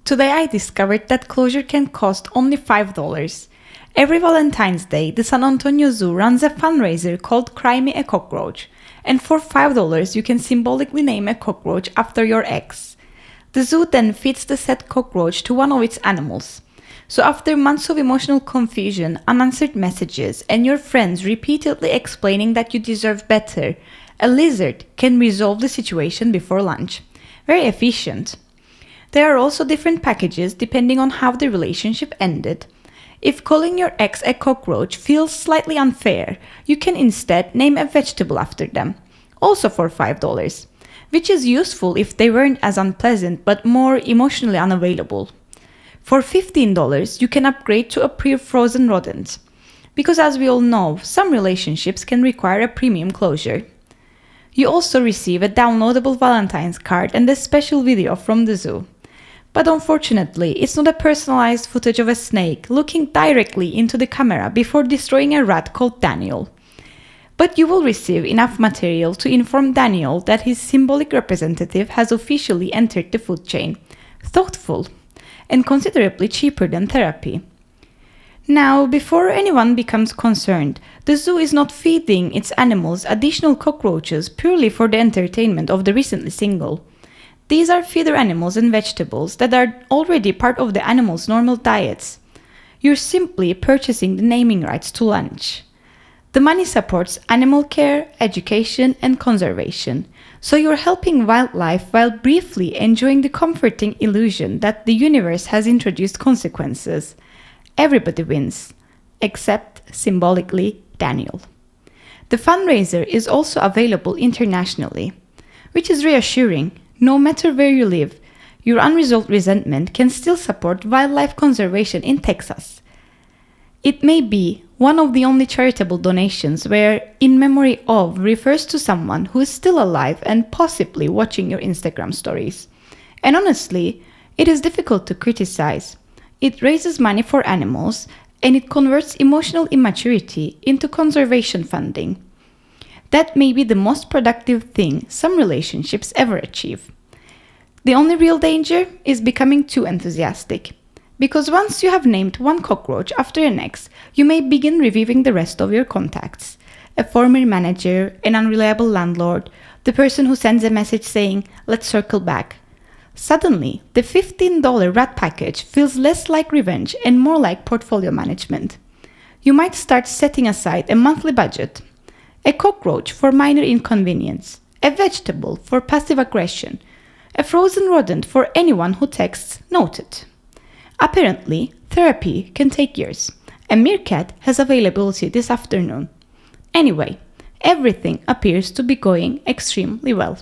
Today I discovered that closure can cost only $5. Every Valentine's Day, the San Antonio Zoo runs a fundraiser called Cry Me a Cockroach, and for $5 you can symbolically name a cockroach after your ex. The zoo then feeds the said cockroach to one of its animals. So after months of emotional confusion, unanswered messages, and your friends repeatedly explaining that you deserve better, a lizard can resolve the situation before lunch. Very efficient. There are also different packages depending on how the relationship ended. If calling your ex a cockroach feels slightly unfair, you can instead name a vegetable after them, also for $5, which is useful if they weren't as unpleasant but more emotionally unavailable. For $15, you can upgrade to a pre-frozen rodent, because as we all know, some relationships can require a premium closure. You also receive a downloadable Valentine's card and a special video from the zoo. But unfortunately, it's not a personalized footage of a snake looking directly into the camera before destroying a rat called Daniel. But you will receive enough material to inform Daniel that his symbolic representative has officially entered the food chain. Thoughtful, and considerably cheaper than therapy. Now, before anyone becomes concerned, the zoo is not feeding its animals additional cockroaches purely for the entertainment of the recently single. These are feeder animals and vegetables that are already part of the animals' normal diets. You're simply purchasing the naming rights to lunch. The money supports animal care, education, and conservation, so you're helping wildlife while briefly enjoying the comforting illusion that the universe has introduced consequences. Everybody wins, except, symbolically, Daniel. The fundraiser is also available internationally, which is reassuring. No matter where you live, your unresolved resentment can still support wildlife conservation in Texas. It may be one of the only charitable donations where "in memory of" refers to someone who is still alive and possibly watching your Instagram stories. And honestly, it is difficult to criticize. It raises money for animals and it converts emotional immaturity into conservation funding. That may be the most productive thing some relationships ever achieve. The only real danger is becoming too enthusiastic. Because once you have named one cockroach after an ex, you may begin reviewing the rest of your contacts. A former manager, an unreliable landlord, the person who sends a message saying, "let's circle back." Suddenly, the $15 rat package feels less like revenge and more like portfolio management. You might start setting aside a monthly budget. A cockroach for minor inconvenience, a vegetable for passive aggression, a frozen rodent for anyone who texts "noted." Apparently, therapy can take years, and Meerkat has availability this afternoon. Anyway, everything appears to be going extremely well.